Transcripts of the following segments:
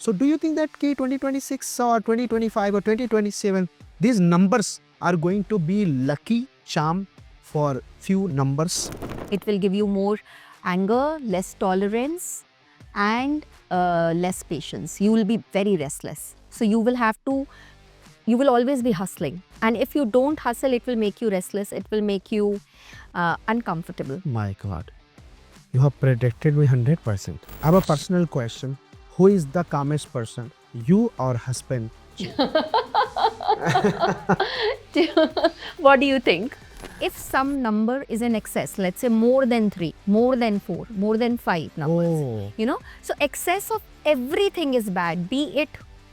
So do you think that 2026 or 2025 or 2027, these numbers are going to be lucky charm for few numbers? It will give you more anger, less tolerance, and less patience. You will be very restless. So you will always be hustling. And if you don't hustle, it will make you restless. It will make you uncomfortable. My God, you have predicted me 100%. I have a personal question. Who is the calmest person, you or husband? What do you think? If some number is in excess, let's say more than 3, more than 4, more than 5 numbers, Oh, so excess of everything is bad, be it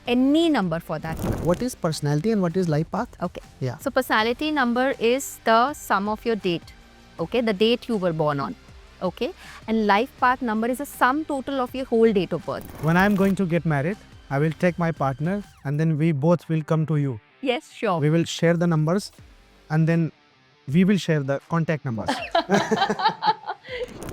any number for that matter. what is personality and what is life path? Okay. Yeah. So personality number is the sum of your date. Okay. The date you were born on. Okay. And life path number is the sum total of your whole date of birth. When I am going to get married, I will take my partner and then we both will come to you. Yes, sure. We will share the numbers and then we will share the contact numbers. I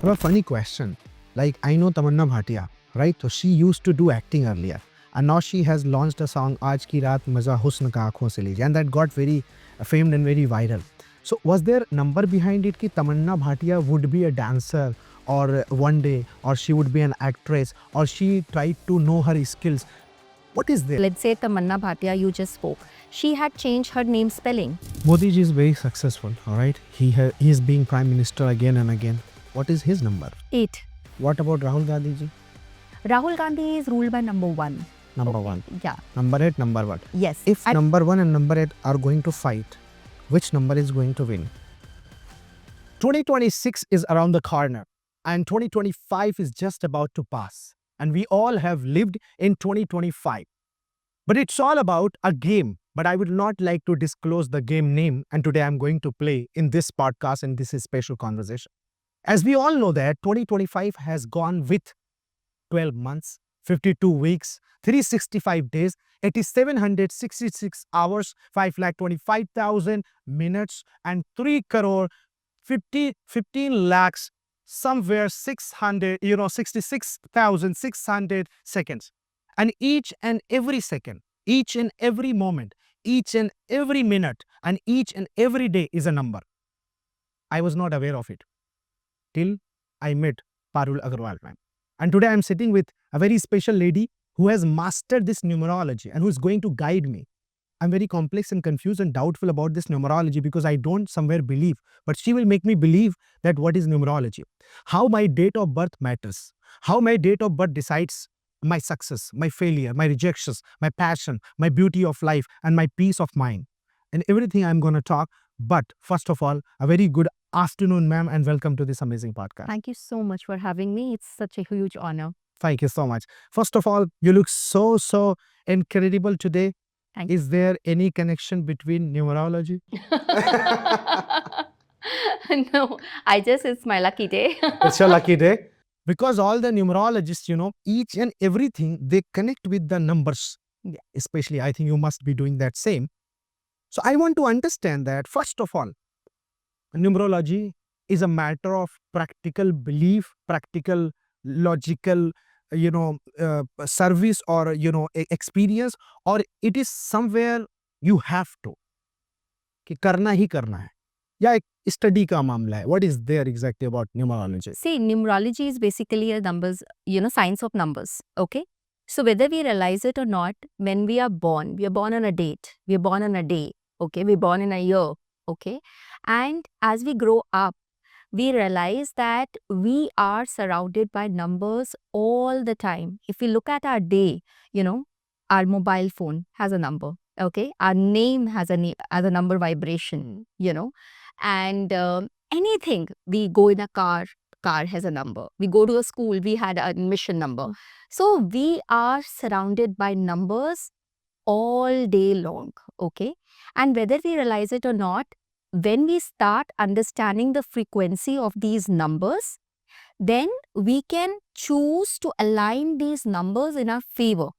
have a funny question. Like, I know Tamanna Bhatia, right? So she used to do acting earlier. And now she has launched a song, Aaj Ki Raat Maza Husn Ka Aankhon Se Lijiye. And that got very famed and very viral. So was there number behind it ki Tamanna Bhatia would be a dancer or one day, or she would be an actress, or she tried to know her skills? What is there? Let's say Tamanna Bhatia, you just spoke. She had changed her name spelling. Modi ji is very successful, all right? He is being prime minister again and again. What is his number? 8. What about Rahul Gandhi ji? Rahul Gandhi is ruled by number 1. Number Okay. 1. Yeah. Number 8, number 1. Yes. If number 1 and number 8 are going to fight, which number is going to win? 2026 is around the corner and 2025 is just about to pass. And we all have lived in 2025. But it's all about a game. But I would not like to disclose the game name. And today I'm going to play in this podcast and this is special conversation. As we all know that 2025 has gone with 12 months, 52 weeks, 365 days, 8,766 hours, 5,25,000 minutes, and 3 crore 15 lakhs, somewhere 66,600 seconds. And each and every second, each and every moment, each and every minute, and each and every day is a number. I was not aware of it till I met Parul Agarwal, ma'am. And today I'm sitting with a very special lady who has mastered this numerology and who is going to guide me. I'm very complex and confused and doubtful about this numerology because I don't somewhere believe, but she will make me believe that what is numerology, how my date of birth matters, how my date of birth decides my success, my failure, my rejections, my passion, my beauty of life, and my peace of mind, and everything I'm going to talk. But first of all, a very good afternoon, ma'am, and welcome to this amazing podcast. Thank you so much for having me. It's such a huge honor. Thank you so much. First of all, you look so incredible today. Thank you. Is there any connection between numerology? No, it's my lucky day. It's your lucky day. Because all the numerologists, each and everything, they connect with the numbers. Yeah. Especially, I think you must be doing that same. So I want to understand that, first of all, numerology is a matter of practical belief, practical, logical, service or, experience, or it is somewhere you have to, कि करना ही करना है, या एक study का मामला है. What is there exactly about numerology? See, numerology is basically a numbers, science of numbers. Okay. So whether we realize it or not, when we are born on a date, we are born on a day. Okay. We're born in a year. Okay. And as we grow up, we realize that we are surrounded by numbers all the time. If we look at our day, our mobile phone has a number. Okay. Our name has a number vibration, and anything. We go in a car has a number. We go to a school, we had an admission number. So we are surrounded by numbers all day long. Okay. And whether we realize it or not, when we start understanding the frequency of these numbers, then we can choose to align these numbers in our favor.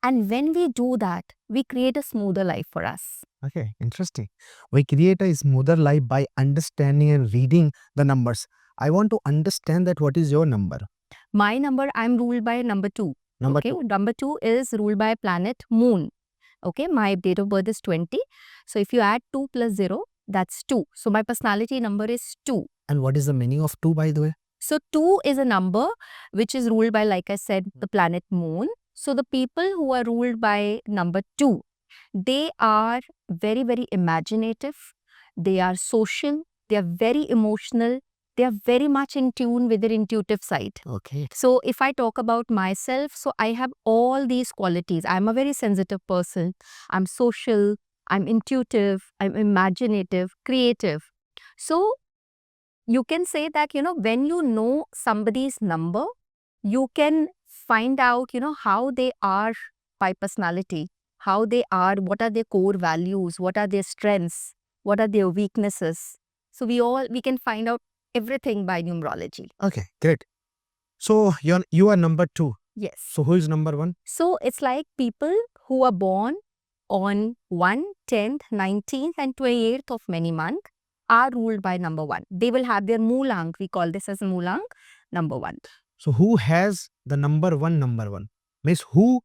And when we do that, we create a smoother life for us. Okay, interesting. We create a smoother life by understanding and reading the numbers. I want to understand that what is your number. My number, I'm ruled by number 2. Number Okay, two. number 2 is ruled by planet moon. Okay, my date of birth is 20. So if you add 2 plus 0, that's 2. So my personality number is 2. And what is the meaning of 2, by the way? So 2 is a number which is ruled by, like I said, the planet moon. So the people who are ruled by number 2, they are very, very imaginative. They are social. They are very emotional. They are very much in tune with their intuitive side. Okay. So if I talk about myself, so I have all these qualities. I'm a very sensitive person. I'm social. I'm intuitive. I'm imaginative, creative. So you can say that, when you know somebody's number, you can find out, how they are by personality, how they are, what are their core values, what are their strengths, what are their weaknesses. So we can find out everything by numerology. Okay, great. So you are number 2. Yes. So who is number 1? So it's like people who are born on 1, 10th, 19th and 28th of many month are ruled by number 1. They will have their Moolank. We call this as Moolank number 1. So who has the number 1? Means who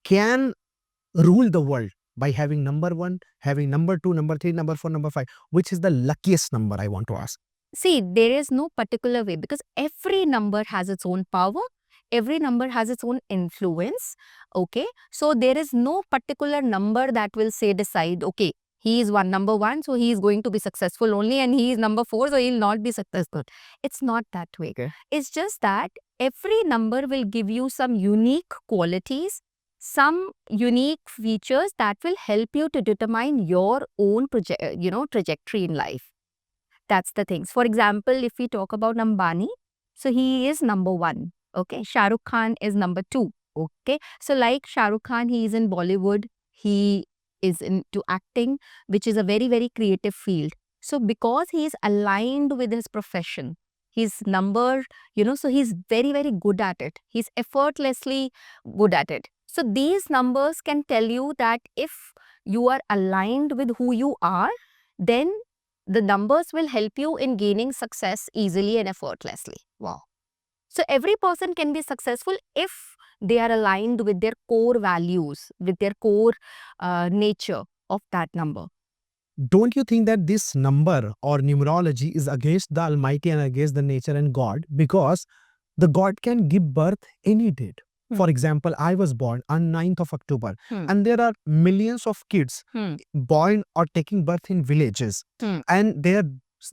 can rule the world by having number 1, having number 2, number 3, number 4, number 5. Which is the luckiest number, I want to ask? See, there is no particular way because every number has its own power. Every number has its own influence. Okay. So there is no particular number that will say decide, okay, he is number 1, so he is going to be successful only, and he is number 4, so he will not be successful. It's not that way. Okay. It's just that every number will give you some unique qualities, some unique features that will help you to determine your own trajectory in life. That's the things. For example, if we talk about Ambani, so he is number 1. Okay. Shah Rukh Khan is number 2. Okay. So like Shah Rukh Khan, he is in Bollywood. He is into acting, which is a very, very creative field. So because he is aligned with his profession, his number, so he's very, very good at it. He's effortlessly good at it. So these numbers can tell you that if you are aligned with who you are, then the numbers will help you in gaining success easily and effortlessly. Wow. So every person can be successful if they are aligned with their core values, with their core nature of that number. Don't you think that this number or numerology is against the Almighty and against the nature and God? Because the God can give birth any date. For example, I was born on 9th of October, and there are millions of kids born or taking birth in villages, and their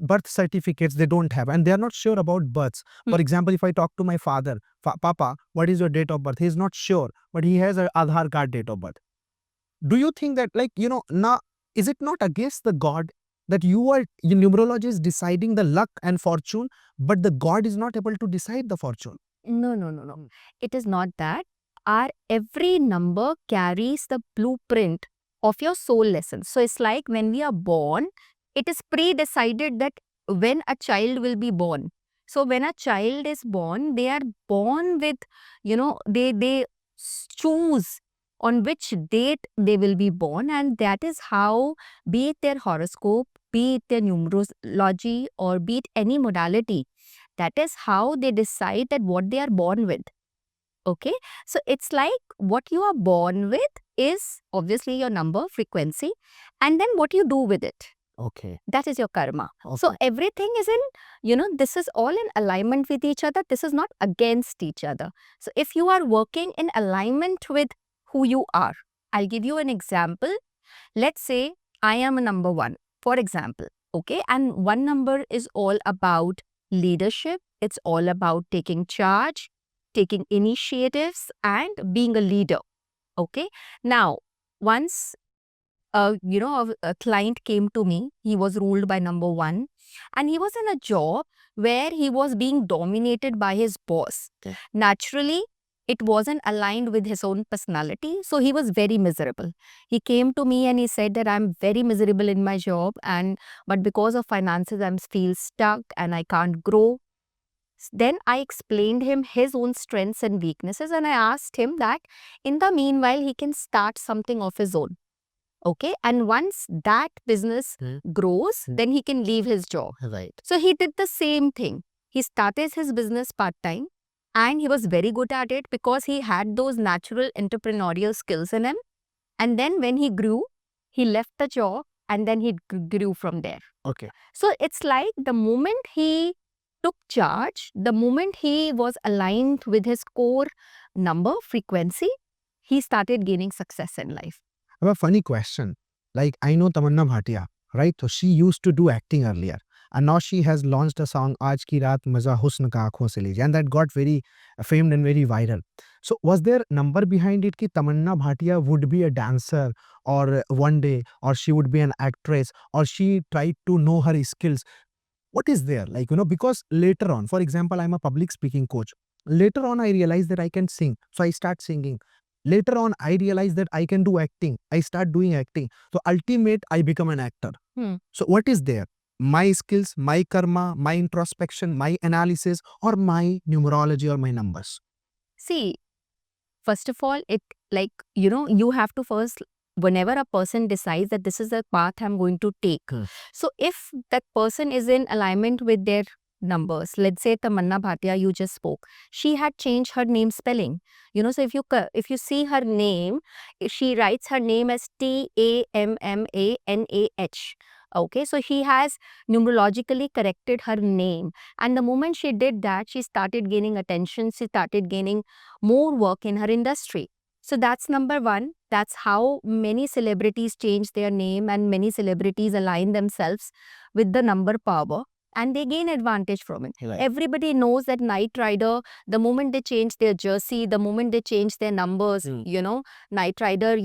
birth certificates they don't have, and they are not sure about births. For example, if I talk to my father, Papa, what is your date of birth? He is not sure, but he has an Aadhaar card date of birth. Do you think that, now, is it not against the God that your numerology is deciding the luck and fortune, but the God is not able to decide the fortune? No. It is not that. Our every number carries the blueprint of your soul lessons. So it's like when we are born, it is pre-decided that when a child will be born. So when a child is born, they are born with, they choose on which date they will be born, and that is how, be it their horoscope, be it their numerology, or be it any modality, that is how they decide that what they are born with. Okay. So it's like what you are born with is obviously your number, frequency, and then what you do with it. Okay. That is your karma. Okay. So everything is this is all in alignment with each other. This is not against each other. So if you are working in alignment with who you are, I'll give you an example. Let's say I am a number 1, for example. Okay. And 1 number is all about leadership. It's all about taking charge, taking initiatives, and being a leader. Okay. Now, once a client came to me, he was ruled by number 1, and he was in a job where he was being dominated by his boss. Okay. Naturally, it wasn't aligned with his own personality, so he was very miserable. He came to me and he said that I'm very miserable in my job, but because of finances, I'm still stuck and I can't grow. Then I explained him his own strengths and weaknesses, and I asked him that in the meanwhile, he can start something of his own. Okay. And once that business grows, then he can leave his job. Right. So he did the same thing. He started his business part-time, and he was very good at it because he had those natural entrepreneurial skills in him. And then when he grew, he left the job and then he grew from there. Okay. So it's like the moment he took charge, the moment he was aligned with his core number frequency, he started gaining success in life. I have a funny question. Like, I know Tamanna Bhatia, right? So she used to do acting earlier. And now she has launched a song, Aaj Ki Raat Maza Husn Ka Aankhon Se Lijiye, and that got very famed and very viral. So was there number behind it ki Tamanna Bhatia would be a dancer or one day, or she would be an actress, or she tried to know her skills? What is there? Like, because later on, for example, I'm a public speaking coach. Later on, I realized that I can sing. So I start singing. Later on, I realized that I can do acting. I start doing acting. So ultimate, I become an actor. So what is there? My skills, my karma, my introspection, my analysis, or my numerology or my numbers? See, first of all, you have to first, whenever a person decides that this is the path I'm going to take. So if that person is in alignment with their numbers, let's say Tamanna Bhatia, you just spoke, she had changed her name spelling. So if you see her name, she writes her name as Tammanah. Okay, so she has numerologically corrected her name. And the moment she did that, she started gaining attention, she started gaining more work in her industry. So that's number one. That's how many celebrities change their name and many celebrities align themselves with the number power and they gain advantage from it. Right. Everybody knows that Knight Rider, the moment they change their jersey, the moment they change their numbers, Knight Rider,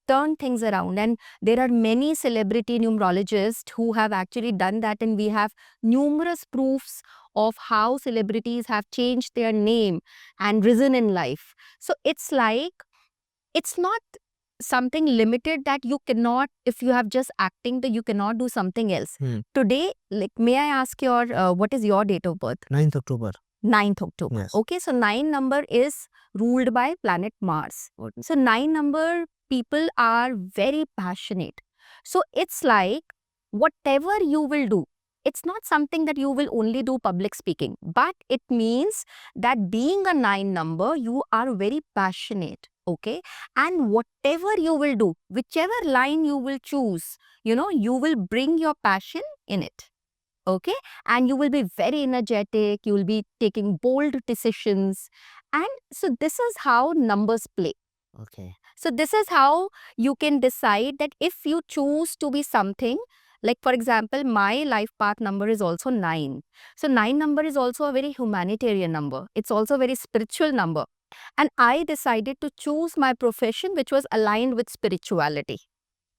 turn things around. And there are many celebrity numerologists who have actually done that, and we have numerous proofs of how celebrities have changed their name and risen in life. So it's like, it's not something limited that you cannot, if you have just acting, that you cannot do something else. Today, like, may I ask what is your date of birth? 9th October. 9th October. Yes. Okay, so 9 number is ruled by planet Mars. So 9 number people are very passionate. So it's like, whatever you will do, it's not something that you will only do public speaking, but it means that being a 9 number, you are very passionate. Okay, and whatever you will do, whichever line you will choose, you will bring your passion in it. Okay, and you will be very energetic, you will be taking bold decisions. And so this is how numbers play. Okay. So this is how you can decide that if you choose to be something, like for example, my life path number is also 9. So 9 number is also a very humanitarian number. It's also a very spiritual number. And I decided to choose my profession which was aligned with spirituality.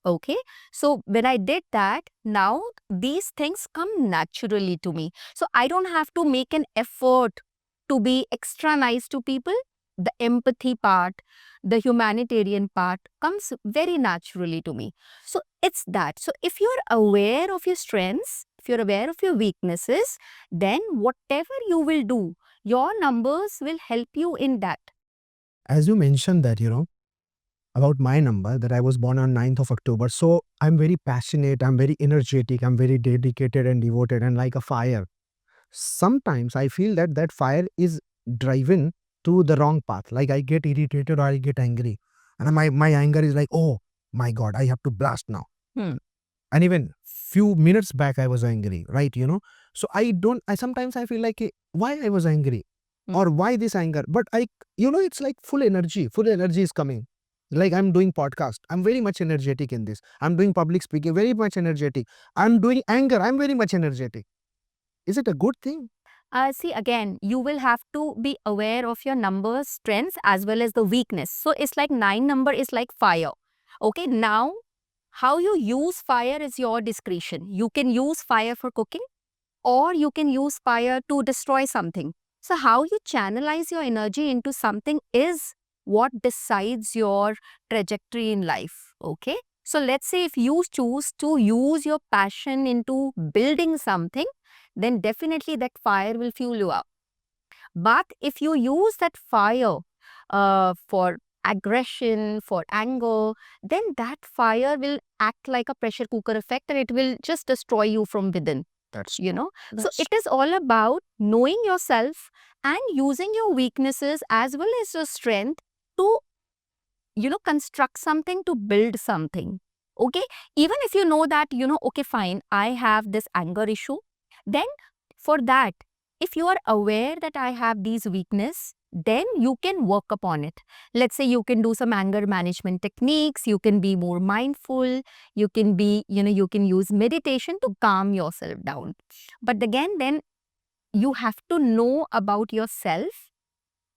Okay, so when I did that, now these things come naturally to me. So I don't have to make an effort to be extra nice to people. The empathy part, the humanitarian part comes very naturally to me. So it's that. So if you're aware of your strengths, if you're aware of your weaknesses, then whatever you will do, your numbers will help you in that. As you mentioned that, about my number, that I was born on 9th of October. So I'm very passionate, I'm very energetic, I'm very dedicated and devoted and like a fire. Sometimes I feel that that fire is driven to the wrong path. Like I get irritated or I get angry. And my anger is like, oh my God, I have to blast now. And even few minutes back I was angry, right? So I sometimes I feel like, why I was angry or why this anger? But it's like full energy is coming. Like I'm doing podcast, I'm very much energetic in this. I'm doing public speaking, very much energetic. I'm doing anger, I'm very much energetic. Is it a good thing? See, again, you will have to be aware of your numbers, strengths, as well as the weakness. So it's like 9 number is like fire. Okay, now how you use fire is your discretion. You can use fire for cooking or you can use fire to destroy something. So how you channelize your energy into something is what decides your trajectory in life. Okay, so let's say if you choose to use your passion into building something, then definitely that fire will fuel you up. But if you use that fire for aggression, for anger, then that fire will act like a pressure cooker effect and it will just destroy you from within. That's you know. So that's it is all about knowing yourself and using your weaknesses as well as your strength to, construct something, to build something. Okay, even if you know that, okay, fine, I have this anger issue, then for that, if you are aware that I have these weakness, then you can work upon it. Let's say you can do some anger management techniques, you can be more mindful, you can be, you can use meditation to calm yourself down. But again, then you have to know about yourself.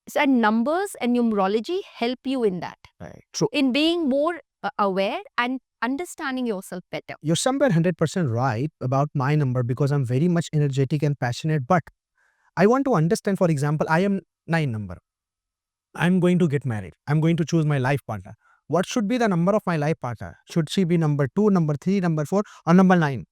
So, and numbers and numerology help you in that, right. So in being more aware and understanding yourself better. you're somewhere 100% right about my number because I'm very much energetic and passionate. But I want to understand, for example, I am 9 number. I'm going to get married. I'm going to choose my life partner. What should be the number of my life partner? Should she be number 2, number 3, number 4, or number 9?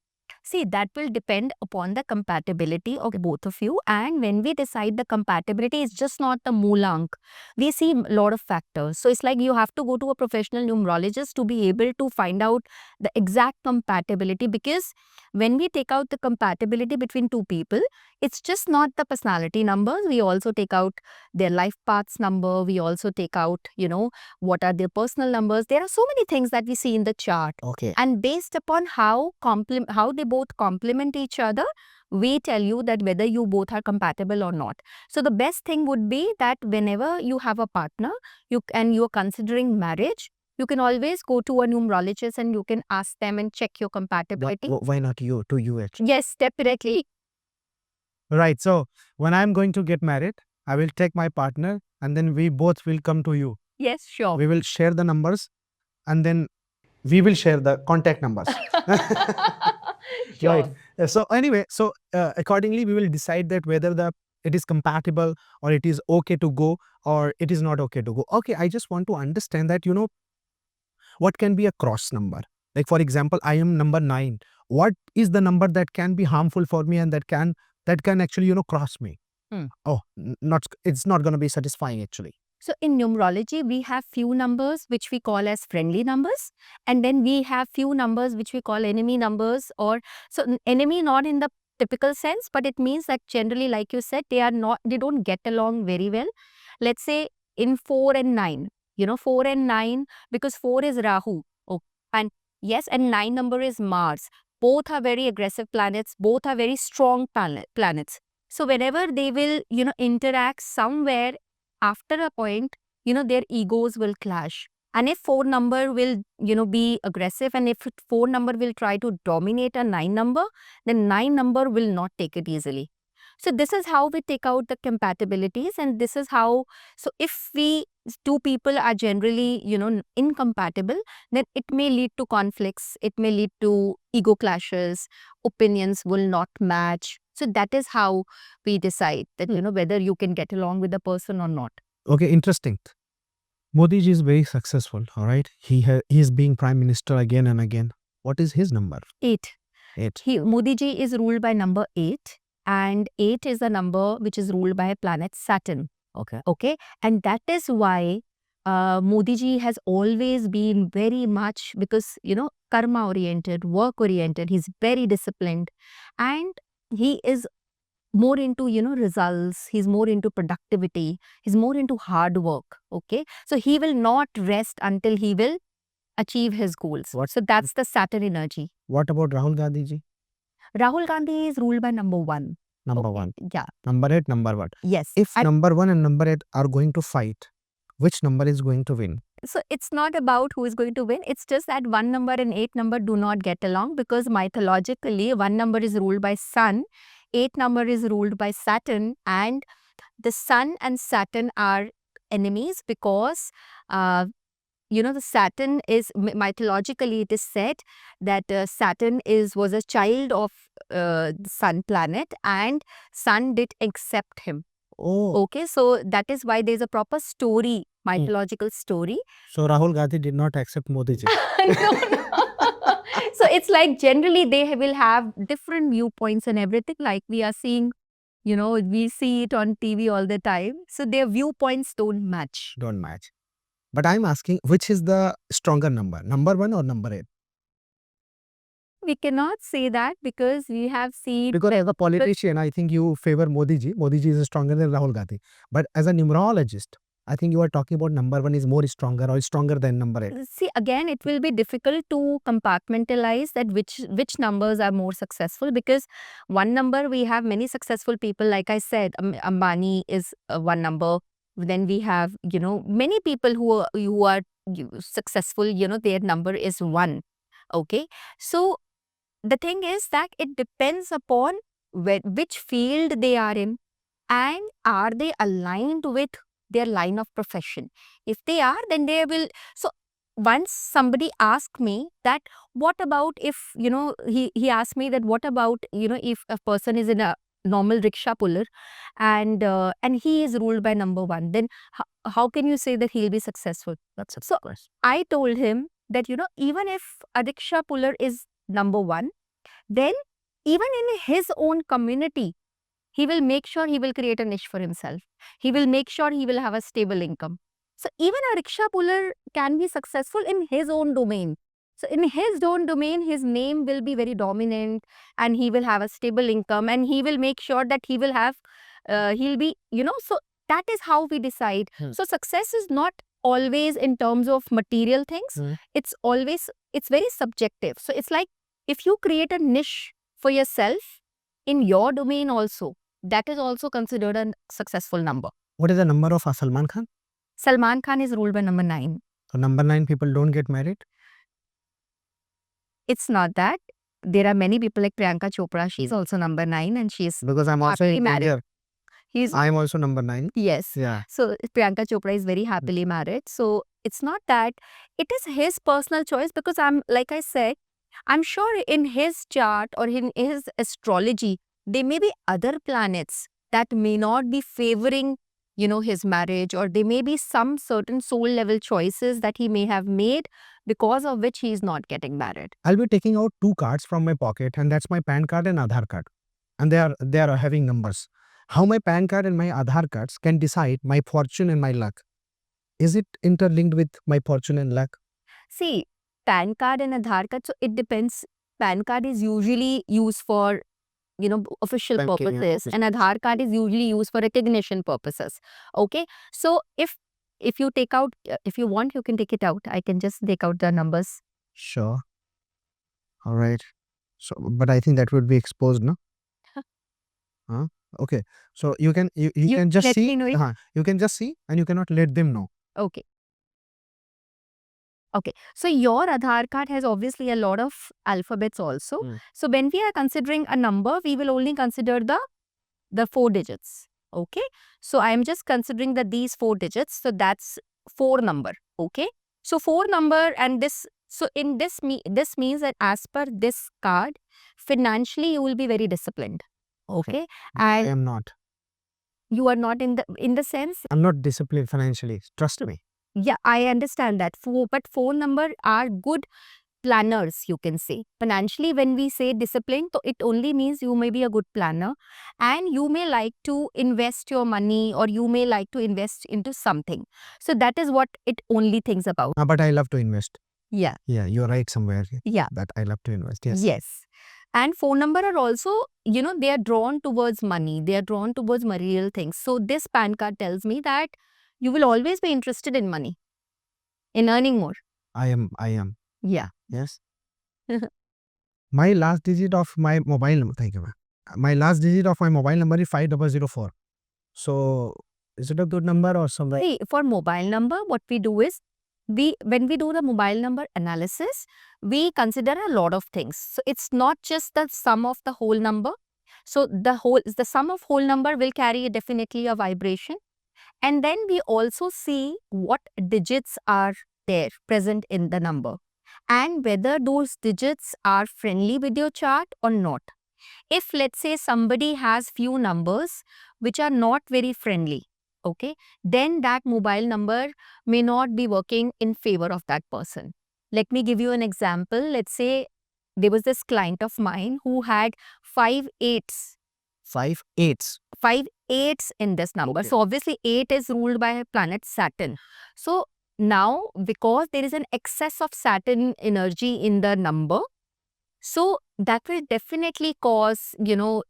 See, that will depend upon the compatibility of both of you. And when we decide the compatibility, it's just not the moolank. We see a lot of factors. So it's like you have to go to a professional numerologist to be able to find out the exact compatibility, because when we take out the compatibility between two people, it's just not the personality numbers. We also take out their life paths number. We also take out, what are their personal numbers. There are so many things that we see in the chart. Okay. And based upon how they both complement each other, we tell you that whether you both are compatible or not. So the best thing would be that whenever you have a partner, you're considering marriage, you can always go to a numerologist and you can ask them and check your compatibility. Why not you? To you actually. Yes, definitely. Right. So when I'm going to get married, I will take my partner and then we both will come to you. Yes, sure. We will share the numbers and then we will share the contact numbers. Sure. Right. So anyway, accordingly, we will decide that whether it is compatible or it is okay to go or it is not okay to go. Okay, I just want to understand that, what can be a cross number? Like, for example, I am number 9. What is the number that can be harmful for me and that can actually, cross me? Oh, it's not going to be satisfying actually. So in numerology, we have few numbers which we call as friendly numbers, and then we have few numbers which we call enemy numbers. Enemy not in the typical sense, but it means that generally, like you said, they don't get along very well. Let's say in 4 and 9, 4 and 9, because 4 is Rahu. Oh, and yes, and 9 number is Mars. Both are very aggressive planets. Both are very strong planets. So whenever they will, interact somewhere, after a point, their egos will clash. And if 4 number will, be aggressive, and if 4 number will try to dominate a 9 number, then 9 number will not take it easily. So this is how we take out the compatibilities, and this is how, so if two people are generally, incompatible, then it may lead to conflicts, it may lead to ego clashes, opinions will not match. So that is how we decide that, whether you can get along with the person or not. Okay, interesting. Modi ji is very successful, all right? He is being prime minister again and again. What is his number? 8. 8. Modi ji is ruled by number 8, and 8 is a number which is ruled by a planet Saturn. Okay. And that is why Modi ji has always been very much, because, karma oriented, work oriented. He's very disciplined, and he is more into, results. He's more into productivity. He's more into hard work. Okay. So he will not rest until he will achieve his goals. So that's the Saturn energy. What about Rahul Gandhi ji? Rahul Gandhi is ruled by number 1. Number 1. Yeah. Number 8, number 1. Yes. If number 1 and number 8 are going to fight, which number is going to win? So it's not about who is going to win. It's just that 1 number and 8 number do not get along, because mythologically 1 number is ruled by Sun, 8 number is ruled by Saturn, and the Sun and Saturn are enemies because the Saturn is, mythologically it is said that Saturn was a child of the Sun planet, and Sun did accept him. Oh. Okay, so that is why there's a proper story, mythological story. So Rahul Gandhi did not accept Modi ji. No. So it's like generally they will have different viewpoints and everything, like we are seeing, we see it on TV all the time. So their viewpoints don't match. Don't match. But I'm asking, which is the stronger number? Number 1 or number 8? We cannot say that because we have seen. Because as a politician, I think you favor Modi ji. Modi ji is stronger than Rahul Gandhi. But as a numerologist, I think you are talking about number one is more stronger or stronger than number 8. See, again, it will be difficult to compartmentalize that which numbers are more successful, because one number we have many successful people. Like I said, Ambani is one number. Then we have, many people who are successful. Their number is 1. Okay, so the thing is that it depends upon which field they are in, and are they aligned with their line of profession. If they are, then they will. So once somebody asked me that, what about if, he asked me that, what about, if a person is in a normal rickshaw puller and he is ruled by number 1, then how can you say that he'll be successful? That's So I told him that, even if a rickshaw puller is number 1, then even in his own community, he will make sure he will create a niche for himself. He will make sure he will have a stable income. So even a rickshaw puller can be successful in his own domain. So in his own domain, his name will be very dominant and he will have a stable income, and he will make sure that he will have, he'll be, so that is how we decide. So success is not always in terms of material things. It's very subjective. So it's like, if you create a niche for yourself in your domain also, that is also considered a successful number. What is the number of Salman Khan? Salman Khan is ruled by number 9. So number 9 people don't get married? It's not that. There are many people like Priyanka Chopra. She's also number 9 and she's Because I'm also happily in married. India. I am also number 9. Yes. Yeah. So Priyanka Chopra is very happily married. So it's not that. It is his personal choice, because like I said, I'm sure in his chart or in his astrology, there may be other planets that may not be favoring, his marriage, or there may be some certain soul level choices that he may have made because of which he is not getting married. I'll be taking out 2 cards from my pocket, and that's my PAN card and Aadhaar card. And they are having numbers. How my PAN card and my Aadhaar cards can decide my fortune and my luck? Is it interlinked with my fortune and luck? See, PAN card and Aadhaar card, so it depends. PAN card is usually used for, official Banking, purposes, and Aadhaar card is usually used for recognition purposes. Okay, so if you take out, if you want, you can take it out. I can just take out the numbers. Sure. All right. So, but I think that would be exposed, no? Huh? Okay. So you can can just let see. me know it. You can just see, and you cannot let them know. Okay. Okay, so your Aadhaar card has obviously a lot of alphabets also. So when we are considering a number, we will only consider the 4 digits. Okay, so I am just considering that these 4 digits. So that's 4 number. Okay, so 4 number, and this. So in this means that as per this card, financially you will be very disciplined. Okay, I and am not. you are not in the sense. I'm not disciplined financially. Trust me. Yeah, I understand that. But 4 number are good planners, you can say. Financially, when we say discipline, so it only means you may be a good planner and you may like to invest your money, or you may like to invest into something. So that is what it only thinks about. But I love to invest. Yeah. Yeah, you're right somewhere. Yeah. That I love to invest. Yes. Yes. And 4 number are also, they are drawn towards money. They are drawn towards material things. So this PAN card tells me that you will always be interested in money, in earning more. I am. Yeah. Yes. My last digit of my mobile number. Thank you, ma'am. My last digit of my mobile number is 5004. So is it a good number or something? See, for mobile number, what we do is, when we do the mobile number analysis, we consider a lot of things. So it's not just the sum of the whole number. So the sum of whole number will carry definitely a vibration. And then we also see what digits are there present in the number, and whether those digits are friendly with your chart or not. If let's say somebody has few numbers which are not very friendly, okay, then that mobile number may not be working in favor of that person. Let me give you an example. Let's say there was this client of mine who had 5 8s. 5 8s. 5 8s in this number. Okay. So obviously 8 is ruled by planet Saturn. So now, because there is an excess of Saturn energy in the number, So that will definitely cause,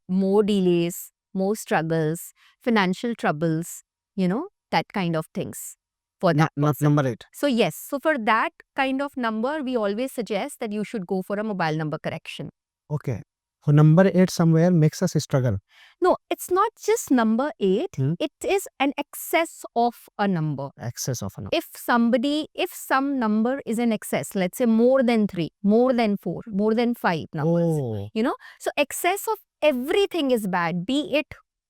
more delays, more struggles, financial troubles, that kind of things for that Not person. number 8. So yes, so for that kind of number, we always suggest that you should go for a mobile number correction. Okay. So number 8 somewhere makes us struggle. No, it's not just number 8. Hmm. It is an excess of a number. Excess of a number. If some number is in excess, let's say more than 3, more than 4, more than 5 numbers, Oh, so excess of everything is bad, be it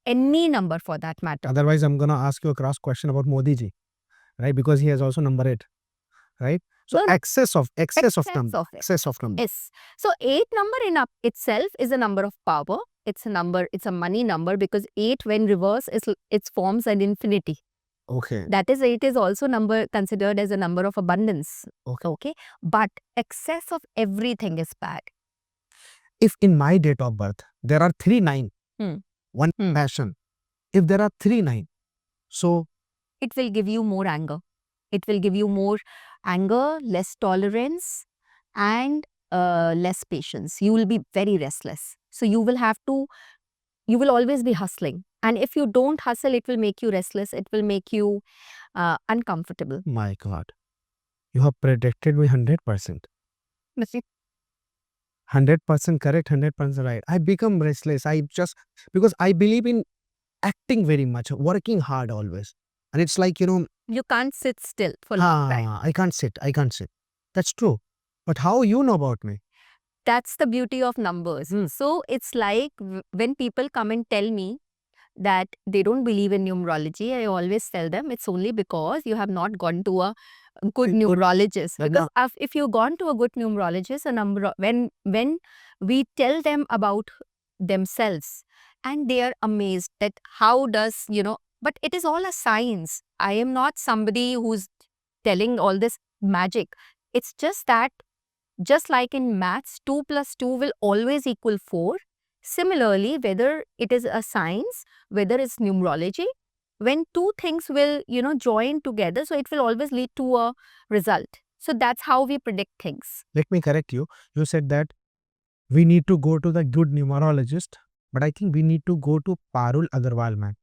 any number for that matter. otherwise I'm gonna ask you a cross question about Modi ji, right? Because he has also number 8, right? So Well, excess of number. it. Excess of number. Yes. So 8 number in up itself is a number of power. It's a money number because 8 when reverse it forms an infinity. Okay. That is, 8 is also considered as a number of abundance. Okay. But excess of everything is bad. If in my date of birth there are 3 9, one Hmm. passion. If there are 3 9, so It will give you more anger. It will give you more anger, less tolerance, and less patience. You will be very restless. So you will always be hustling. And if you don't hustle, it will make you restless. It will make you uncomfortable. my God, you have predicted me 100%. 100% correct, 100% right. I become restless. Because I believe in acting very much, working hard always. And it's like, You can't sit still for long time. I can't sit. That's true. But how you know about me? That's the beauty of numbers. So it's like when people come and tell me that they don't believe in numerology, I always tell them it's only because you have not gone to a good numerologist. Because if you've gone to a good numerologist, when we tell them about themselves, and they are amazed that how does, but it is all a science. I am not somebody who's telling all this magic. It's just that, just like in maths, 2 plus 2 will always equal 4. Similarly, whether it is a science, whether it's numerology, when two things will, join together, so it will always lead to a result. So that's how we predict things. Let me correct you. You said that we need to go to the good numerologist, but I think we need to go to Parul Agarwal, man.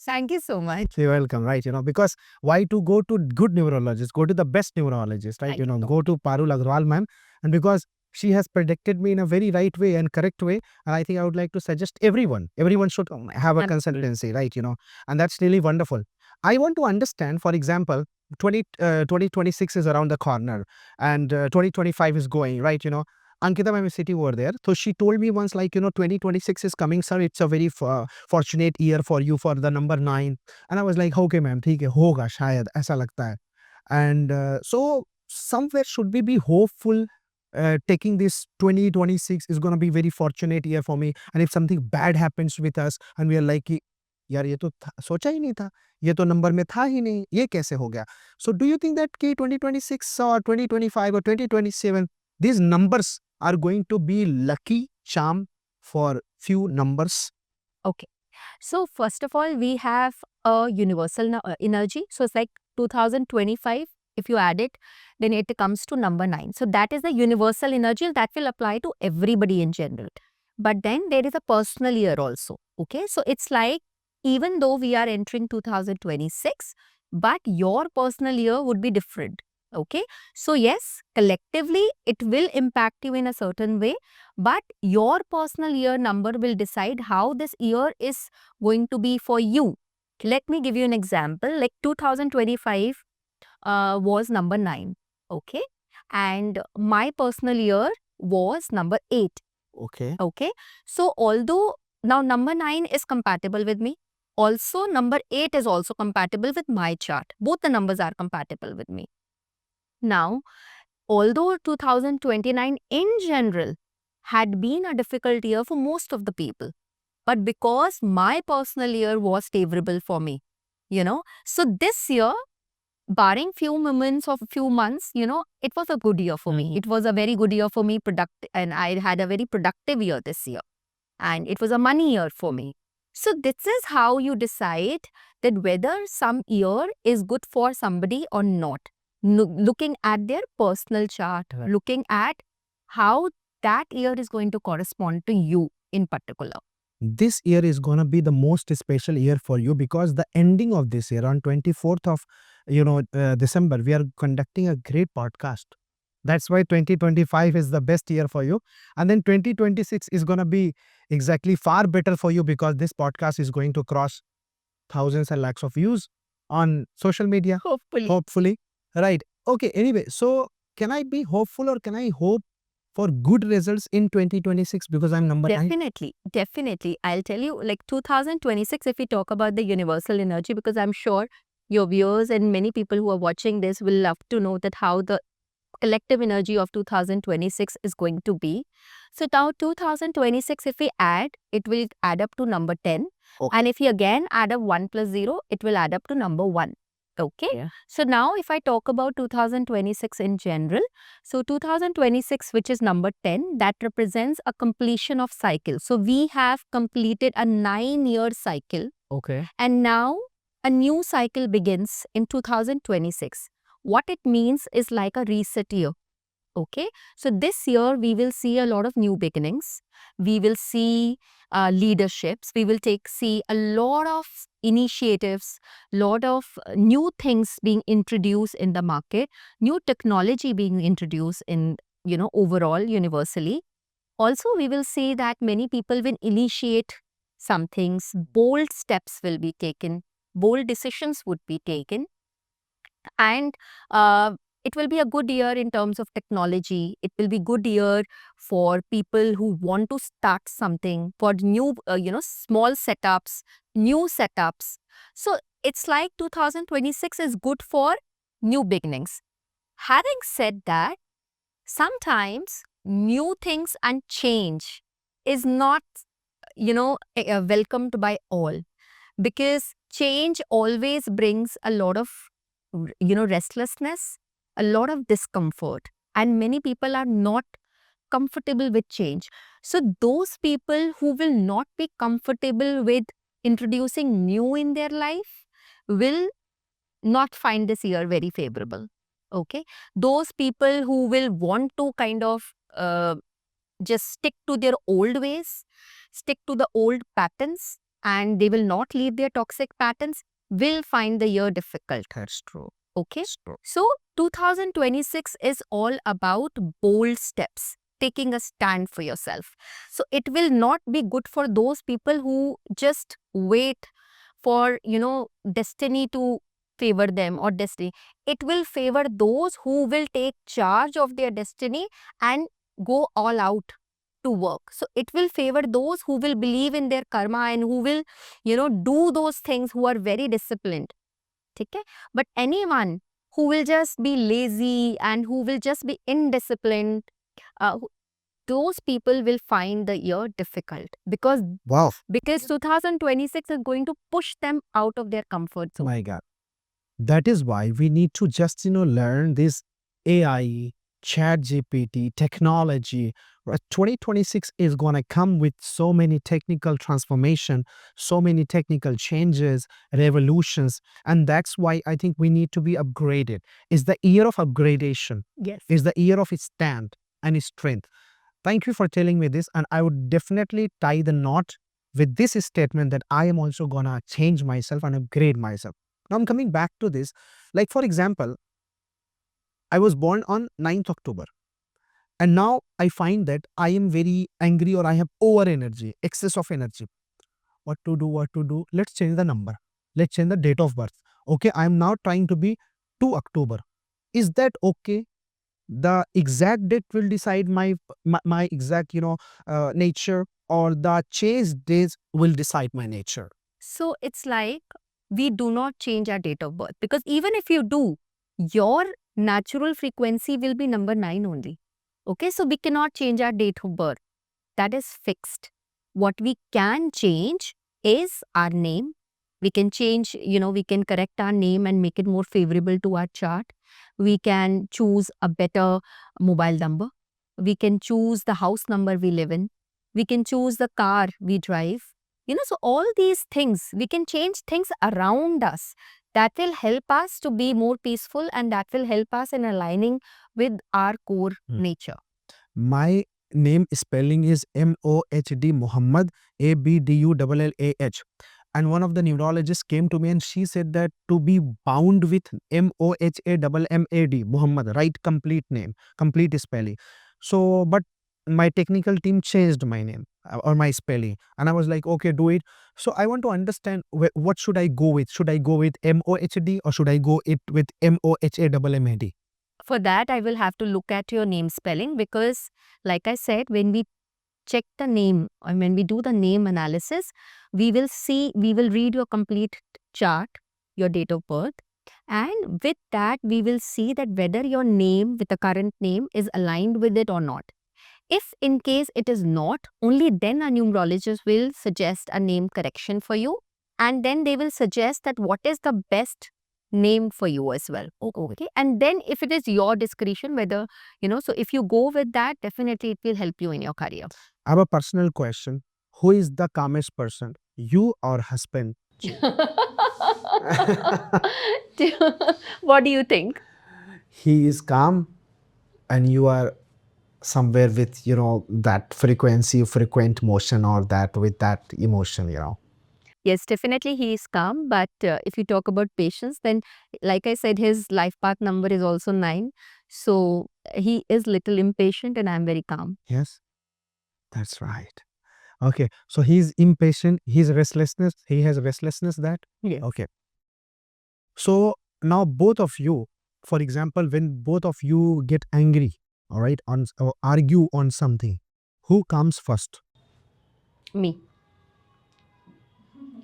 Thank you so much. You're welcome, right? Because why to go to good neurologist? Go to the best neurologist, right? Thank you. Go to Parul Agarwal, ma'am. And because she has predicted me in a very right way and correct way, and I think I would like to suggest everyone should have a Absolutely. consultancy, right? And that's really wonderful. I want to understand, for example, 2026 is around the corner and 2025 is going, right? Ankita ma'am is sitting over there. So she told me once, 2026 is coming, sir. It's a very fortunate year for you for the number 9. And I was like, okay, ma'am, theek hai, hoga, shayad, aisa lagta hai. And so somewhere should we be hopeful taking this 2026 is going to be very fortunate year for me. And if something bad happens with us and we are like, यार ये तो सोचा ही नहीं था, ये तो number में था ही नहीं, ये कैसे हो गया? So do you think that 2026 or 2025 or 2027, these numbers are going to be lucky charm for few numbers? Okay. So first of all, we have a universal energy. So it's like 2025. If you add it, then it comes to number 9. So that is the universal energy that will apply to everybody in general. But then there is a personal year also. Okay. So it's like even though we are entering 2026, but your personal year would be different. Okay. So yes, collectively it will impact you in a certain way, but your personal year number will decide how this year is going to be for you. Let me give you an example. Like 2025 was number 9. Okay. And my personal year was number 8. Okay. Okay. So although now number 9 is compatible with me, also number 8 is also compatible with my chart. Both the numbers are compatible with me. Now, although 2029 in general had been a difficult year for most of the people, but because my personal year was favorable for me, so this year, barring few moments of few months, it was a good year for me. It was a very good year for me, and I had a very productive year this year. And it was a money year for me. So this is how you decide that whether some year is good for somebody or not. Looking at their personal chart, Right. looking at how that year is going to correspond to you in particular. This year is going to be the most special year for you because the ending of this year on 24th of December, we are conducting a great podcast. That's why 2025 is the best year for you, and then 2026 is going to be exactly far better for you because this podcast is going to cross thousands and lakhs of views on social media, hopefully, right? Okay, anyway, so can I be hopeful or can I hope for good results in 2026 because I'm number 9? Definitely. I'll tell you, like 2026, if we talk about the universal energy, because I'm sure your viewers and many people who are watching this will love to know that how the collective energy of 2026 is going to be. So now 2026, if we add, it will add up to number 10. Okay. And if you again add up 1 plus 0, it will add up to number 1. Okay. Yeah. So now if I talk about 2026 in general, so 2026, which is number 10, that represents a completion of cycle. So we have completed a 9-year cycle. Okay. And now a new cycle begins in 2026. What it means is like a reset year. Okay. So this year we will see a lot of new beginnings. We will see leaderships. We will see a lot of initiatives, lot of new things being introduced in the market, new technology being introduced in, overall universally. Also, we will see that many people will initiate some things, bold steps will be taken, bold decisions would be taken. And it will be a good year in terms of technology. It will be good year for people who want to start something, for new, small setups, new setups. So it's like 2026 is good for new beginnings. Having said that, sometimes new things and change is not, welcomed by all, because change always brings a lot of restlessness, a lot of discomfort, and many people are not comfortable with change. So those people who will not be comfortable with introducing new in their life will not find this year very favorable. Okay, those people who will want to kind of just stick to their old ways, stick to the old patterns, and they will not leave their toxic patterns, will find the year difficult. That's true. Okay. That's true. So 2026 is all about bold steps, taking a stand for yourself. So it will not be good for those people who just wait for, destiny to favor them or destiny. It will favor those who will take charge of their destiny and go all out to work. So it will favor those who will believe in their karma and who will, do those things, who are very disciplined. Okay? But anyone who will just be lazy and who will just be indisciplined, those people will find the year difficult because Wow. 2026 is going to push them out of their comfort zone. My God. That is why we need to just, learn this AI, chat GPT, technology. 2026 is going to come with so many technical transformation, so many technical changes, revolutions. And that's why I think we need to be upgraded. It's the year of upgradation. Yes. It's the year of its stand and its strength. Thank you for telling me this. And I would definitely tie the knot with this statement that I am also going to change myself and upgrade myself. Now I'm coming back to this. Like, for example, I was born on 9th October. And now I find that I am very angry or I have over energy, excess of energy. What to do? Let's change the number. Let's change the date of birth. Okay, I am now trying to be 2 October. Is that okay? The exact date will decide my exact, nature, or the change days will decide my nature. So it's like we do not change our date of birth, because even if you do, your natural frequency will be number 9 only. Okay, so we cannot change our date of birth. That is fixed. What we can change is our name. We can change, we can correct our name and make it more favorable to our chart. We can choose a better mobile number. We can choose the house number we live in. We can choose the car we drive. So all these things, we can change things around us that will help us to be more peaceful, and that will help us in aligning with our core nature. My name spelling is Mohd Muhammad, Abdullah. And one of the neurologists came to me and she said that to be bound with Mohammad, Muhammad, right? Complete name, complete spelling. So, but my technical team changed my name or my spelling. And I was like, okay, do it. So I want to understand what should I go with? Should I go with Mohd or should I go it with Mohammad? For that, I will have to look at your name spelling because, like I said, when we check the name or when we do the name analysis, we will read your complete chart, your date of birth. And with that, we will see that whether your name with the current name is aligned with it or not. If in case it is not, only then a numerologist will suggest a name correction for you. And then they will suggest that what is the best name for you as well. Okay. And then if it is your discretion, whether, so if you go with that, definitely it will help you in your career. I have a personal question. Who is the calmest person, you or husband? What do you think? He is calm and you are somewhere with, that frequent motion or that with that emotion. Yes, definitely he is calm. But if you talk about patience, then like I said, his life path number is also 9. So he is little impatient and I'm very calm. Yes, that's right. Okay, so he's impatient, he has restlessness that? Yes. Okay. So now both of you, for example, when both of you get angry, all right, or argue on something, who comes first? Me.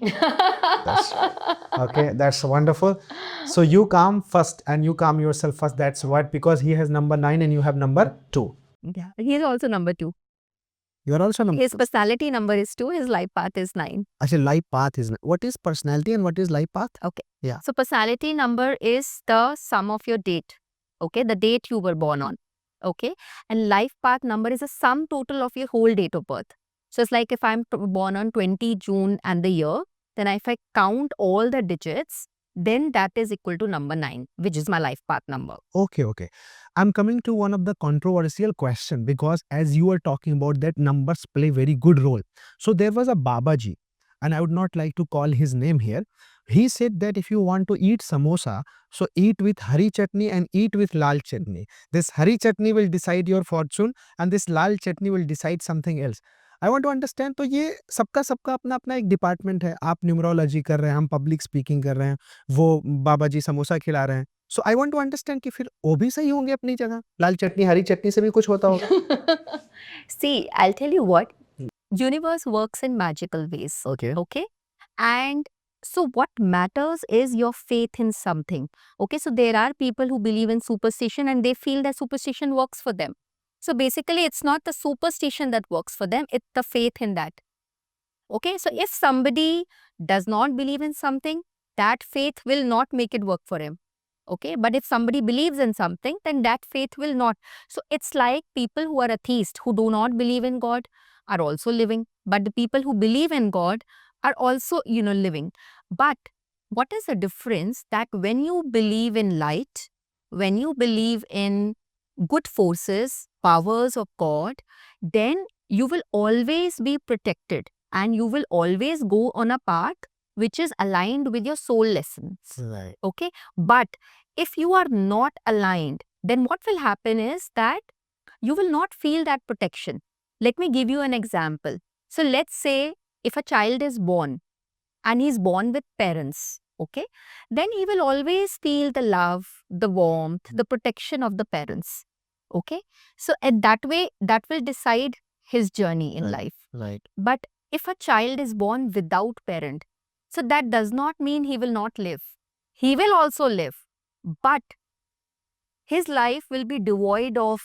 That's right. Okay, that's wonderful. So you calm first and you calm yourself first. That's what, because he has number 9 and you have number 2. Yeah, he is also number 2. You are also number His 2. personality number is 2. His life path is 9. Actually, life path is, what is personality and what is life path? Okay. Yeah. So personality number is the sum of your date. Okay. The date you were born on. Okay. And life path number is a sum total of your whole date of birth. So it's like if I'm born on 20 June and the year, then if I count all the digits, then that is equal to number 9, which is my life path number. Okay. I'm coming to one of the controversial question, because as you are talking about that numbers play very good role. So there was a Babaji, and I would not like to call his name here. He said that if you want to eat samosa, so eat with hari chutney and eat with lal chutney. This hari chutney will decide your fortune and this lal chutney will decide something else. I want to understand, तो ये सबका सबका अपना अपना एक department है. आप numerology कर रहे हैं, हम पब्लिक स्पीकिंग कर रहे हैं, वो बाबा जी समोसा खिला रहे हैं. सो आई वांट टू अंडरस्टैंड कि फिर वो भी सही होंगे अपनी जगह. लाल चटनी हरी चटनी से भी कुछ होता होगा. See, I'll tell you what. Universe works in magical ways. Okay. And so what matters is your faith in something. Okay. So there are people who believe in superstition and they feel that superstition works for them. So basically, it's not the superstition that works for them, it's the faith in that. Okay. So if somebody does not believe in something, that faith will not make it work for him. Okay. But if somebody believes in something, then that faith will not. So it's like people who are atheists, who do not believe in God, are also living. But the people who believe in God are also, living. But what is the difference? That when you believe in light, when you believe in good forces, powers of God, then you will always be protected and you will always go on a path which is aligned with your soul lessons. Right. Okay. But if you are not aligned, then what will happen is that you will not feel that protection. Let me give you an example. So let's say if a child is born and he's born with parents, okay, then he will always feel the love, the warmth, the protection of the parents. Okay. So at that way, that will decide his journey in life. Right. But if a child is born without parent, so that does not mean he will not live. He will also live, but his life will be devoid of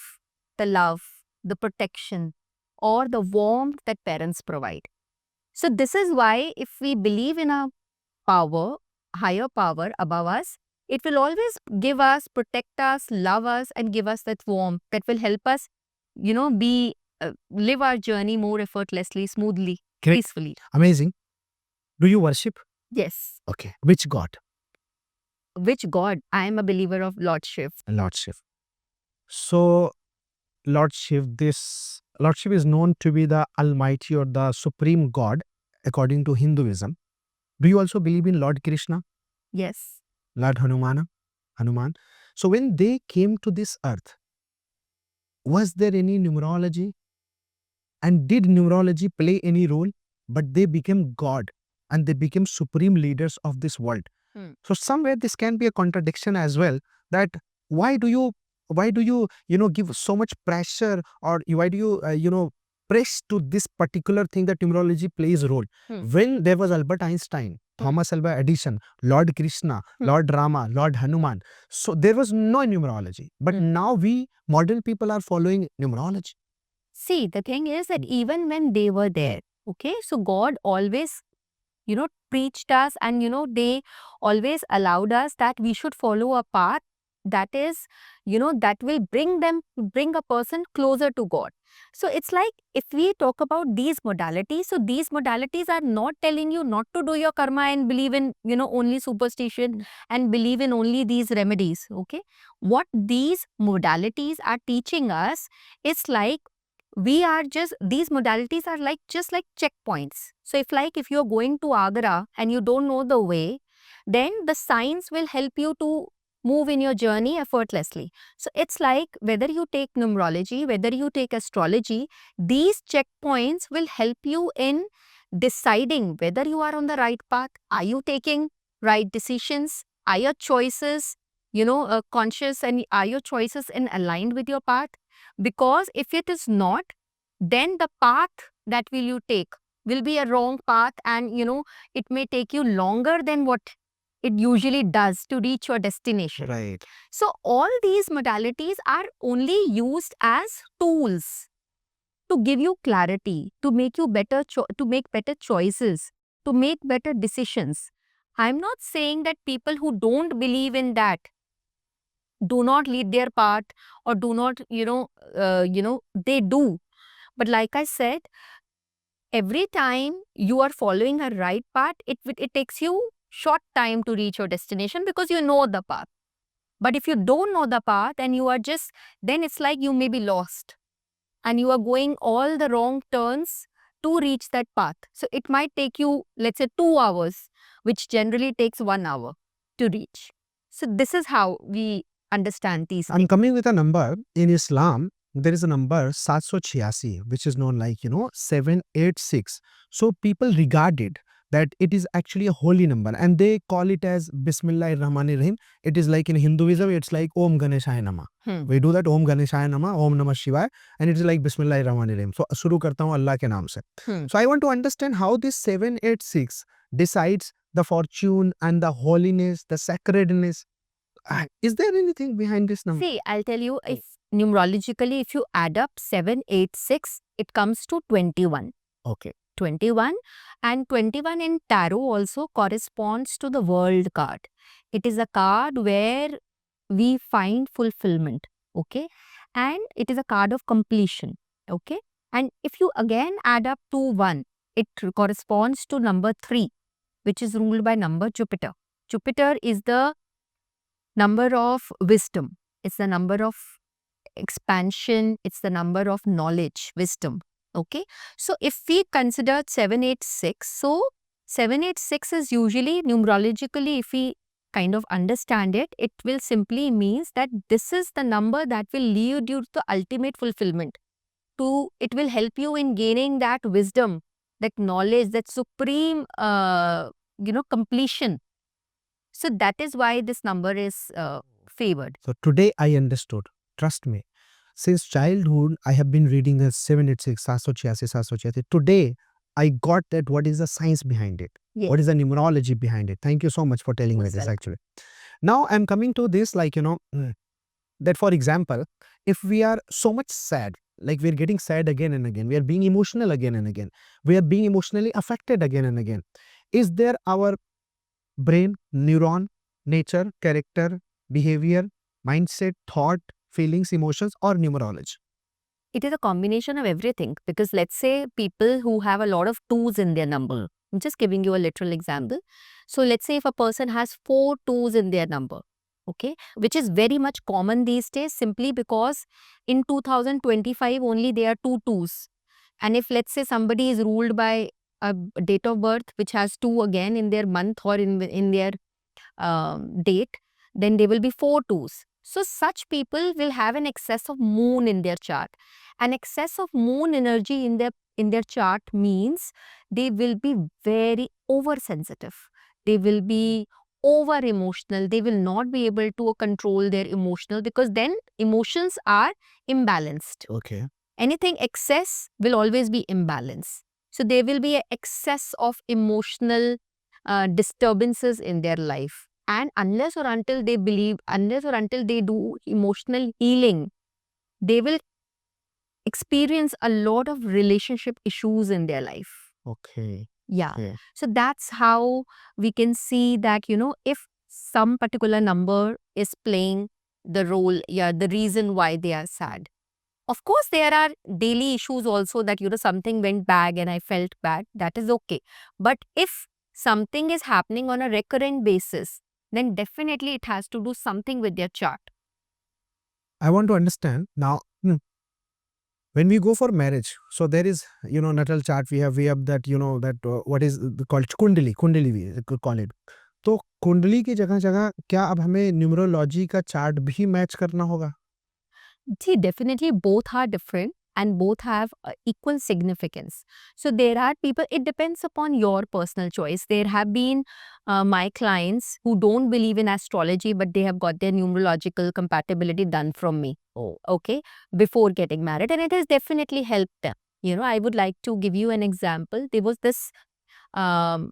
the love, the protection, or the warmth that parents provide. So this is why if we believe in a power, higher power above us, it will always give us, protect us, love us, and give us that warmth that will help us, live our journey more effortlessly, smoothly, Great. peacefully. Amazing. Do you worship? Yes. Okay. Which God? Which God? I am a believer of Lord Shiv. Lord Shiv. So Lord Shiv. This Lord Shiv is known to be the Almighty or the Supreme God according to Hinduism. Do you also believe in Lord Krishna, Yes. Lord Hanuman? So when they came to this earth, was there any numerology? And did numerology play any role? But they became God and they became supreme leaders of this world. So somewhere this can be a contradiction as well, that why do you give so much pressure, or why do you press to this particular thing that numerology plays a role? When there was Albert Einstein, Thomas Alva Edison, Lord Krishna, Lord Rama, Lord Hanuman, so there was no numerology. But now we modern people are following numerology. See, the thing is that even when they were there, okay, so God always, preached us, and, they always allowed us that we should follow a path that is, that will bring a person closer to God. So it's like, if we talk about these modalities, so these modalities are not telling you not to do your karma and believe in, only superstition and believe in only these remedies, okay. What these modalities are teaching us is like, these modalities are like just like checkpoints. So if you're going to Agra and you don't know the way, then the signs will help you to move in your journey effortlessly. So it's like, whether you take numerology, whether you take astrology, these checkpoints will help you in deciding whether you are on the right path. Are you taking right decisions? Are your choices, conscious, and are your choices in aligned with your path? Because if it is not, then the path that will you take will be a wrong path, and it may take you longer than what it usually does to reach your destination. Right. So all these modalities are only used as tools to give you clarity, to make you to make better choices, to make better decisions. I'm not saying that people who don't believe in that do not lead their path, or do not, they do. But like I said, every time you are following a right path, it takes you short time to reach your destination because you know the path. But if you don't know the path and you are then it's like you may be lost and you are going all the wrong turns to reach that path. So it might take you, let's say, 2 hours, which generally takes 1 hour to reach. So this is how we understand these I'm things. coming with a number. In Islam, there is a number 786, which is known like 786. So people regard it that it is actually a holy number, and they call it as Bismillahir Rahmanir Rahim. It is like in Hinduism, it's like Om Ganeshaya Nama. We do that Om Ganeshaya Nama, Om Namah Shivaya, and it is like Bismillahir Rahmanir Rahim. So shuru karta hu Allah ke naam se. So I want to understand how this 786 decides the fortune and the holiness, the sacredness. Is there anything behind this number? See, I'll tell you, if numerologically, if you add up 786, it comes to 21. Okay. 21, and 21 in tarot also corresponds to the world card. It is a card where we find fulfillment, okay, and it is a card of completion, okay. And if you again add up to 1, it corresponds to number 3, which is ruled by number Jupiter. Jupiter is the number of wisdom, it's the number of expansion, it's the number of knowledge, wisdom. Okay, so if we consider 786, so 786 is usually numerologically, if we kind of understand it, it will simply means that this is the number that will lead you to the ultimate fulfillment. It will help you in gaining that wisdom, that knowledge, that supreme, completion. So that is why this number is favored. So today I understood. Trust me. Since childhood, I have been reading the 786, 786. Today, I got that what is the science behind it. Yes. What is the numerology behind it. Thank you so much for telling me Most this welcome. actually. Now I'm coming to this that for example, if we are so much sad, like we're getting sad again and again, we are being emotional again and again, we are being emotionally affected again and again. Is there our brain, neuron, nature, character, behavior, mindset, thought, feelings, emotions, or numerology? It is a combination of everything, because let's say people who have a lot of 2s in their number. I'm just giving you a literal example. So let's say if a person has 4 2s in their number. okay, which is very much common these days simply because in 2025 only there are two twos. And if let's say somebody is ruled by a date of birth which has two again in their month or in their date, then there will be four twos. So such people will have an excess of moon in their chart. An excess of moon energy in their chart means they will be very oversensitive. They will be over emotional. They will not be able to control their emotional because then emotions are imbalanced. Okay. Anything excess will always be imbalance. So there will be an excess of emotional disturbances in their life. And unless or until they believe, unless or until they do emotional healing, they will experience a lot of relationship issues in their life. Okay. Yeah. Okay. So that's how we can see that, if some particular number is playing the role, the reason why they are sad. Of course, there are daily issues also that, something went bad and I felt bad. That is okay. But if something is happening on a recurrent basis, then definitely it has to do something with their chart. I want to understand now. When we go for marriage, so there is, natal chart. We have that, that what is called kundali we could call it. तो कुंडली की जगह-जगह क्या अब हमें numerology का chart भी match करना होगा? See, definitely both are different and both have equal significance. So there are people, it depends upon your personal choice. There have been my clients who don't believe in astrology, but they have got their numerological compatibility done from me. Oh. Okay, before getting married, and it has definitely helped them. I would like to give you an example. There was this, um,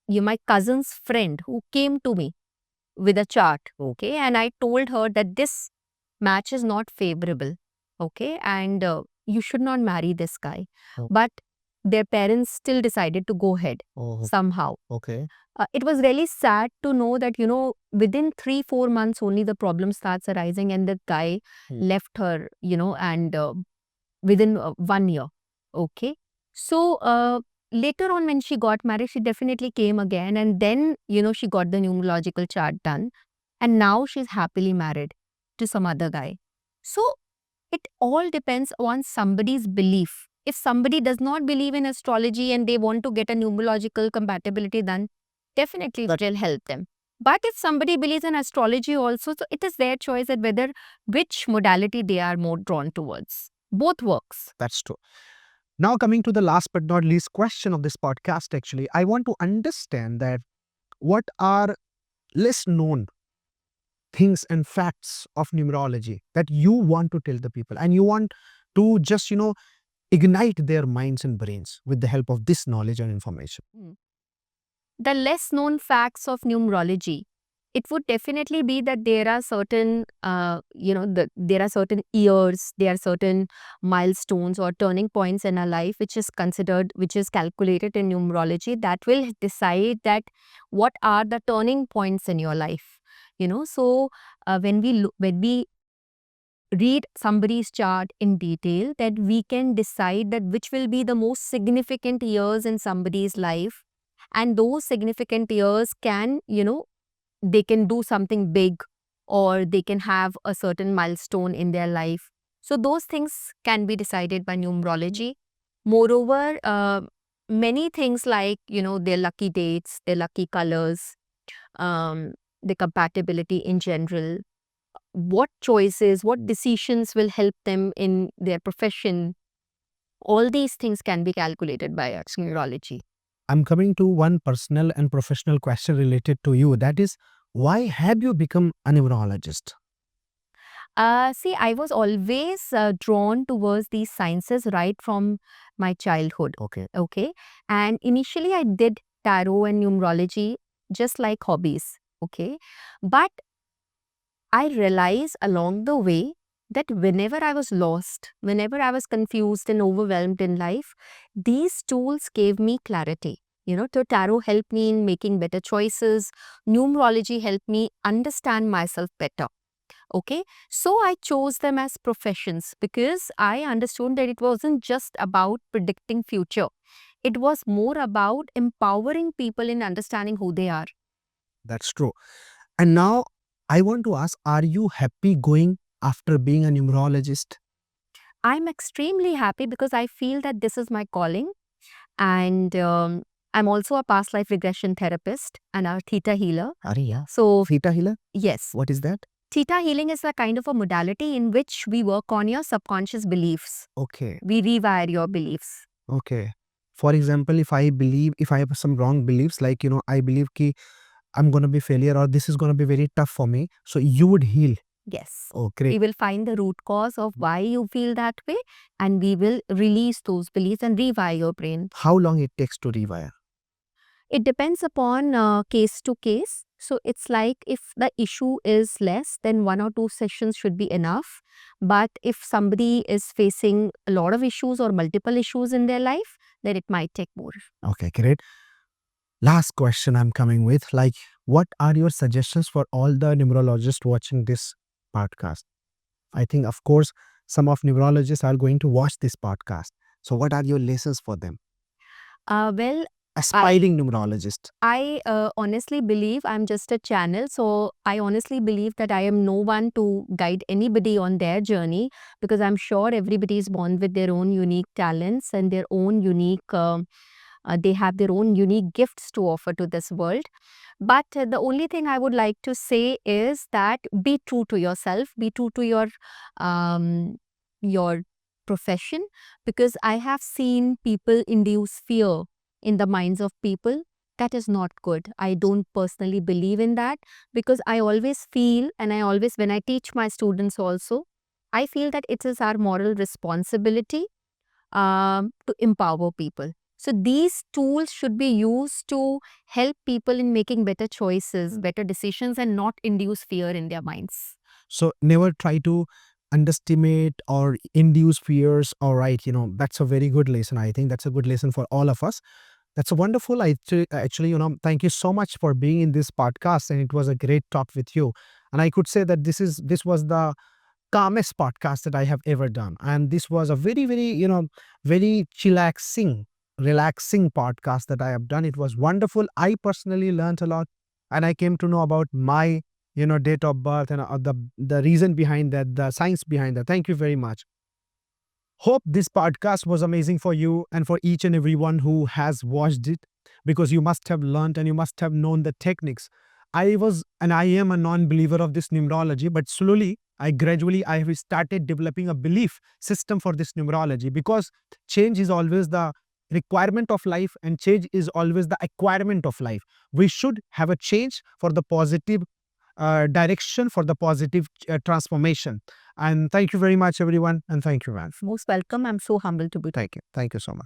my cousin's friend who came to me with a chart, okay, and I told her that this match is not favorable, okay, and you should not marry this guy. Oh. But their parents still decided to go ahead Oh, somehow. okay. It was really sad to know that, within 3-4 months only the problem starts arising and the guy left her, and within 1 year. Okay. So, later on when she got married, she definitely came again and then, she got the numerological chart done and now she's happily married to some other guy. So, it all depends on somebody's belief. If somebody does not believe in astrology and they want to get a numerological compatibility done, definitely it will help them. But if somebody believes in astrology also, so it is their choice at whether which modality they are more drawn towards. Both works. That's true. Now coming to the last but not least question of this podcast, actually, I want to understand that what are less known things and facts of numerology that you want to tell the people and you want to just, ignite their minds and brains with the help of this knowledge and information. The less known facts of numerology, it would definitely be that there are certain, there are certain years, there are certain milestones or turning points in our life which is considered, which is calculated in numerology that will decide that what are the turning points in your life. So when we read somebody's chart in detail, that we can decide that which will be the most significant years in somebody's life, and those significant years can, they can do something big or they can have a certain milestone in their life. So those things can be decided by numerology. Moreover, many things like, their lucky dates, their lucky colors, the compatibility in general, what choices, what decisions will help them in their profession. All these things can be calculated by numerology. I'm coming to one personal and professional question related to you. That is, why have you become a numerologist? See, I was always drawn towards these sciences right from my childhood. Okay. Okay. And initially I did tarot and numerology just like hobbies. Okay. But I realized along the way that whenever I was lost, whenever I was confused and overwhelmed in life, these tools gave me clarity. So tarot helped me in making better choices. Numerology helped me understand myself better. Okay, so I chose them as professions because I understood that it wasn't just about predicting future. It was more about empowering people in understanding who they are. That's true. And now I want to ask, are you happy going after being a numerologist? I'm extremely happy because I feel that this is my calling. And I'm also a past life regression therapist and a theta healer. Yeah. So, Theta healer? yes, What is that? theta healing is a kind of a modality in which we work on your subconscious beliefs. Okay. We rewire your beliefs. Okay. For example, if I have some wrong beliefs, like, I believe ki I'm going to be failure or this is going to be very tough for me. So you would heal. Yes. Oh, great. We will find the root cause of why you feel that way, and we will release those beliefs and rewire your brain. How long it takes to rewire? It depends upon case to case. So it's like if the issue is less, then 1 or 2 sessions should be enough. But if somebody is facing a lot of issues or multiple issues in their life, then it might take more. Okay, great. Last question I'm coming with, like, what are your suggestions for all the numerologists watching this podcast? I think, of course, some of numerologists are going to watch this podcast. So what are your lessons for them? Well, Aspiring numerologist. I honestly believe I'm just a channel. So I honestly believe that I am no one to guide anybody on their journey, because I'm sure everybody is born with their own unique talents and their own they have their own unique gifts to offer to this world. But the only thing I would like to say is that be true to yourself, be true to your profession, because I have seen people induce fear in the minds of people. That is not good. I don't personally believe in that, because I always feel, and I always, when I teach my students also, I feel that it is our moral responsibility to empower people. So these tools should be used to help people in making better choices, better decisions, and not induce fear in their minds. So never try to underestimate or induce fears. All right, that's a very good lesson. I think that's a good lesson for all of us. That's a wonderful. Actually, thank you so much for being in this podcast, and it was a great talk with you. And I could say that this was the calmest podcast that I have ever done, and this was a very, very, very relaxing podcast that I have done. It was wonderful. I personally learned a lot, and I came to know about my, date of birth and the reason behind that, the science behind that. Thank you very much. Hope this podcast was amazing for you and for each and everyone who has watched it, because you must have learned and you must have known the techniques. I was and I am a non-believer of this numerology, but slowly, I have started developing a belief system for this numerology, because change is always the requirement of life and change is always the acquirement of life. We should have a change for the positive direction, for the positive transformation. And thank you very much, everyone. And thank you, man. Most welcome. I'm so humbled to be. Thank you. Thank you so much.